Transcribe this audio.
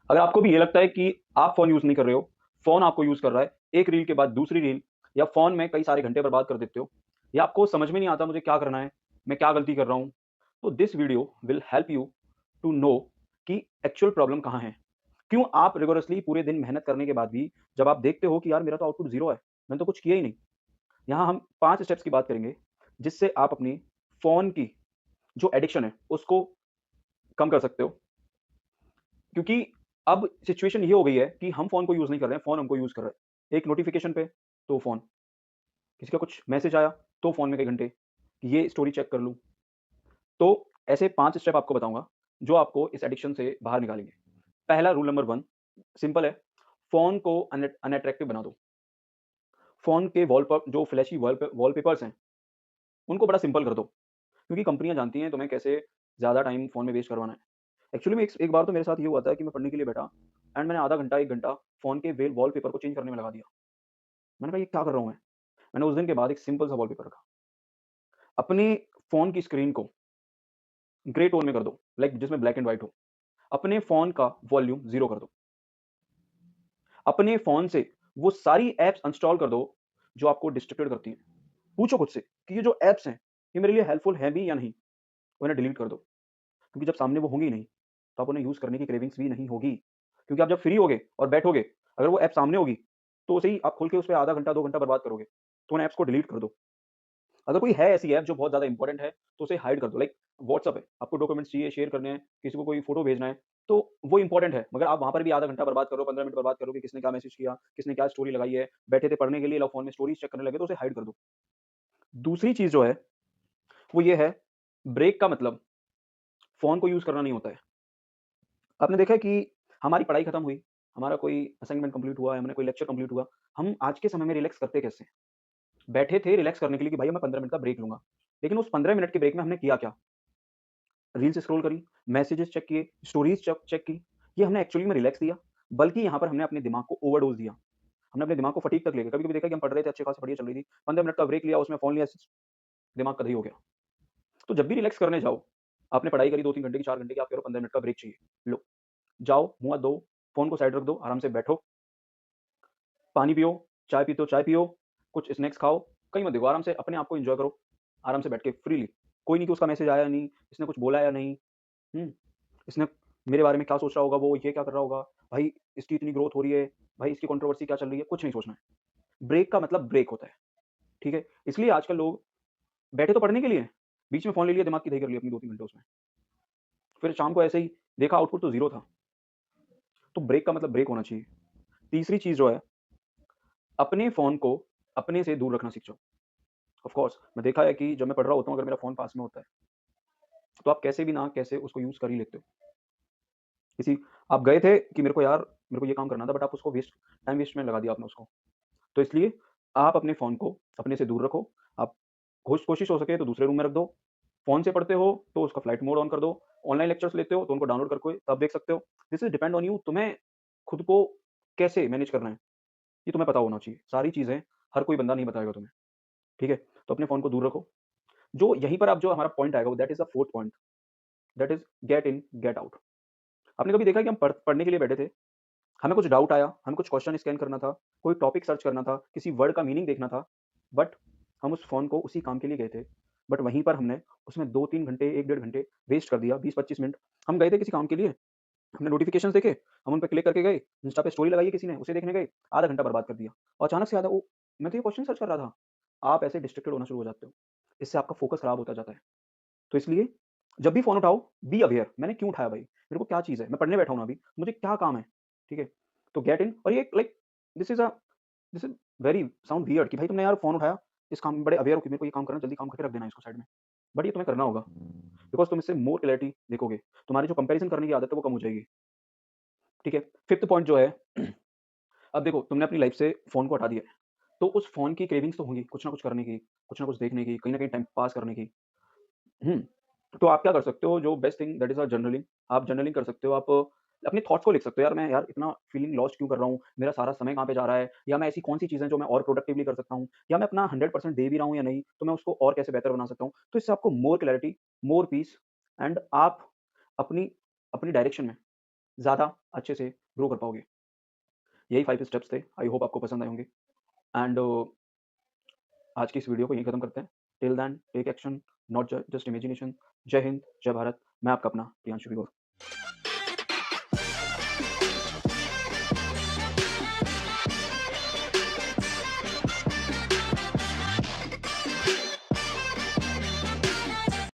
अगर आपको भी ये लगता है कि आप फ़ोन यूज़ नहीं कर रहे हो, फ़ोन आपको यूज़ कर रहा है, एक रील के बाद दूसरी रील या फ़ोन में कई सारे घंटे बर्बाद कर देते हो, या आपको समझ में नहीं आता मुझे क्या करना है, मैं क्या गलती कर रहा हूँ, तो this video will help you to know कि एक्चुअल प्रॉब्लम कहाँ है। क्यों आप रिगोरसली पूरे दिन मेहनत करने के बाद भी जब आप देखते हो कि यार मेरा तो आउटपुट ज़ीरो है, मैंने तो कुछ किया ही नहीं। यहाँ हम 5 स्टेप्स की बात करेंगे, जिससे आप अपनी फ़ोन की जो एडिक्शन है, उसको कम कर सकते हो। क्योंकि अब सिचुएशन ये हो गई है कि हम फ़ोन को यूज़ नहीं कर रहे हैं, फ़ोन हमको यूज़ कर रहा है। एक नोटिफ़िकेशन पे तो फ़ोन, किसी का कुछ मैसेज आया तो फ़ोन में कई घंटे, कि ये स्टोरी चेक कर लूँ। तो ऐसे 5 स्टेप आपको बताऊँगा, जो आपको इस एडिक्शन से बाहर निकालेंगे। पहला रूल नंबर 1 सिंपल है, फ़ोन को अनअट्रैक्टिव बना दो। फ़ोन के जो फ्लैशी वॉलपेपर्स हैं, उनको बड़ा सिंपल कर दो। क्योंकि कंपनियाँ जानती हैं तुम्हें कैसे ज़्यादा टाइम फ़ोन में वेस्ट करवाना है। एक्चुअली में एक बार तो मेरे साथ ये हुआ था कि मैं पढ़ने के लिए बैठा एंड मैंने आधा घंटा, 1 घंटा फ़ोन के वॉलपेपर को चेंज करने में लगा दिया। मैंने कहा ये क्या कर रहा हूँ मैं? मैंने उस दिन के बाद एक सिंपल सा वॉलपेपर रखा। अपने फ़ोन की स्क्रीन को ग्रे टोन में कर दो, लाइक जिसमें ब्लैक एंड व्हाइट हो। अपने फ़ोन का वॉल्यूम 0 कर दो। अपने फ़ोन से वो सारी ऐप्स अनइंस्टॉल कर दो, जो आपको डिस्ट्रैक्टेड करती हैं। पूछो खुद से कि ये जो ऐप्स हैं, ये मेरे लिए हेल्पफुल हैं भी या नहीं? उन्हें डिलीट कर दो। क्योंकि जब सामने वो होंगी ही नहीं, तो आप उन्हें यूज़ करने की क्रेविंग्स भी नहीं होगी। क्योंकि आप जब फ्री होगे और बैठोगे, अगर वो ऐप सामने होगी, तो उसे ही आप खोल के उसपे आधा घंटा, 2 घंटा बर्बाद करोगे। तो उन ऐप्स को डिलीट कर दो। अगर कोई है ऐसी ऐप जो बहुत ज़्यादा इम्पोर्टेंट है, तो उसे हाइड कर दो। लाइक व्हाट्सएप है, आपको डॉक्यूमेंट्स चाहिए, शेयर करने हैं, किसी को कोई फ़ोटो भेजना है, तो वो इम्पोर्टेंट है। मगर आप वहाँ पर भी आधा घंटा बर्बाद करो, 15 मिनट बर्बाद करो कि किसने क्या मैसेज किया, किसने क्या स्टोरी लगाई है, बैठे थे पढ़ने के लिए, लो फ़ोन में स्टोरीज़ चेक करने लगे, तो उसे हाइड कर दो। दूसरी चीज़ जो है, वो ये है, ब्रेक का मतलब फ़ोन को यूज़ करना नहीं होता है। आपने देखा है कि हमारी पढ़ाई खत्म हुई, हमारा कोई असाइनमेंट कंप्लीट हुआ, हमने कोई लेक्चर कंप्लीट हुआ, हम आज के समय में रिलैक्स करते कैसे हैं? बैठे थे रिलैक्स करने के लिए कि भैया मैं 15 मिनट का ब्रेक लूँगा। लेकिन उस 15 मिनट के ब्रेक में हमने किया क्या? रील्स स्क्रॉल करी, मैसेजेस चेक किए, स्टोरीज़ चेक चेक की। ये हमने एक्चुअली में रिलैक्स दिया, बल्कि यहाँ पर हमने अपने दिमाग को ओवरडोज़ दिया। हमने अपने दिमाग को फटीग तक ले गए। कभी-कभी देखा कि हम पढ़ रहे थे, अच्छी खासी पढ़ाई चल रही थी, 15 मिनट का ब्रेक लिया, उसमें फ़ोन लिया, दिमाग का दही हो गया। तो जब भी रिलैक्स करने जाओ, आपने पढ़ाई करी 2-3 घंटे की, 4 घंटे की, आप कह रहे हो 15 मिनट का ब्रेक चाहिए। लो, जाओ, मुँह हाथ धो, फ़ोन को साइड रख दो, आराम से बैठो, पानी पियो, चाय पीते हो चाय पियो, कुछ स्नैक्स खाओ, कहीं मत देखो, आराम से अपने आप को एन्जॉय करो, आराम से बैठ के फ्रीली। कोई नहीं कि उसका मैसेज आया नहीं, इसने कुछ बोला या नहीं, हुँ? इसने मेरे बारे में क्या सोच रहा होगा, वो ये क्या कर रहा होगा, भाई इसकी इतनी ग्रोथ हो रही है, भाई इसकी कंट्रोवर्सी क्या चल रही है, कुछ नहीं सोचना है। ब्रेक का मतलब ब्रेक होता है, ठीक है? इसलिए आजकल लोग बैठे तो पढ़ने के लिए हैं, बीच में फ़ोन ले लिया, दिमाग की दही कर ली अपनी 2-3 घंटे उसमें। फिर शाम को ऐसे ही देखा आउटपुट तो ज़ीरो था। तो ब्रेक का मतलब ब्रेक होना चाहिए। तीसरी चीज़ जो है, अपने फ़ोन को अपने से दूर रखना सीख जाओ। ऑफ़ कोर्स मैं देखा है कि जब मैं पढ़ रहा होता हूँ, अगर मेरा फ़ोन पास में होता है, तो आप कैसे भी ना कैसे उसको यूज़ कर ही लेते हो। किसी आप गए थे कि मेरे को ये काम करना था, बट आप उसको टाइम वेस्ट में लगा दिया आपने उसको। तो इसलिए आप अपने फ़ोन को अपने से दूर रखो। आप कोशिश हो सके तो दूसरे रूम में रख दो। फ़ोन से पढ़ते हो तो उसका फ्लाइट मोड ऑन कर दो। ऑनलाइन लेक्चर्स लेते हो तो उनको डाउनलोड करके तब देख सकते हो। This is depend on you, तुम्हें खुद को कैसे मैनेज करना है, ये तुम्हें पता होना चाहिए। सारी चीज़ें हर कोई बंदा नहीं बताएगा तुम्हें, ठीक है? तो अपने फ़ोन को दूर रखो। जो यहीं पर अब जो हमारा पॉइंट आएगा, that is the 4th point, that is get in, get out. आपने कभी देखा है कि हम पढ़ने के लिए बैठे थे, हमें कुछ डाउट आया, हमें कुछ क्वेश्चन स्कैन करना था, कोई टॉपिक सर्च करना था, किसी वर्ड का मीनिंग देखना था, बट हम उस फ़ोन को उसी काम के लिए गए थे। बट वहीं पर हमने उसमें 2-3 घंटे, 1 डेढ़ घंटे वेस्ट कर दिया, 20-25 मिनट। हम गए थे किसी काम के लिए, हमने नोटिफ़िकेशंस देखे, हम उन पे क्लिक करके गए, इंस्टा पे स्टोरी लगाई है किसी ने, उसे देखने गए, आधा घंटा बर्बाद कर दिया। और अचानक से याद आया, ओह! मैं तो ये क्वेश्चन सर्च कर रहा था। आप ऐसे डिस्ट्रैक्टेड होना शुरू हो जाते हो। इससे आपका फ़ोकस खराब होता जाता है। तो इसलिए जब भी फ़ोन उठाओ, बी अवेयर, मैंने क्यों उठाया भाई? मेरे को क्या चीज़ है? मैं पढ़ने बैठा हूँ ना अभी, मुझे क्या काम है? ठीक है? तो गेट इन, और ये like this is a this is very sound weird कि भाई तुमने यार फ़ोन उठाया, इस काम में बड़े अवेयर हो कि मेरे को ये काम करना है, जल्दी काम करके रख देना है इसको साइड में। बट ये तुम्हें करना होगा, बिकॉज़ तुम इससे मोर क्लैरिटी देखोगे। तुम्हारी जो कंपैरिज़न करने की आदत है वो कम हो जाएगी, ठीक है? 5th पॉइंट जो है, अब देखो तुमने अपनी लाइफ़ से फ़ोन को हटा दिया है, तो उस फ़ोन की क्रेविंग्स तो होंगी, कुछ ना कुछ करने की, कुछ ना कुछ देखने की, कहीं न कहीं टाइम पास करने की। हुँ। तो आप क्या कर सकते हो, जो best thing that is journaling. आप जर्नलिंग कर सकते हो, आप अपने थॉट्स को लिख सकते हो, यार मैं यार इतना फीलिंग लॉस्ट क्यों कर रहा हूँ? मेरा सारा समय कहाँ पे जा रहा है? या मैं ऐसी कौन-सी चीज़ें जो मैं और प्रोडक्टिवली कर सकता हूँ? या मैं अपना 100% दे भी रहा हूँ या नहीं? तो मैं उसको और कैसे बेहतर बना सकता हूँ? तो इससे आपको more clarity, more peace and आप अपनी अपनी डायरेक्शन में ज़्यादा अच्छे से ग्रो कर पाओगे। यही 5 स्टेप्स थे। आई होप आपको पसंद आए होंगे एंड आज की इस वीडियो को यहीं खत्म करते हैं। Till then take action not just imagination. जय हिंद, जय भारत। मैं आपका अपना प्रियांशु विगोर।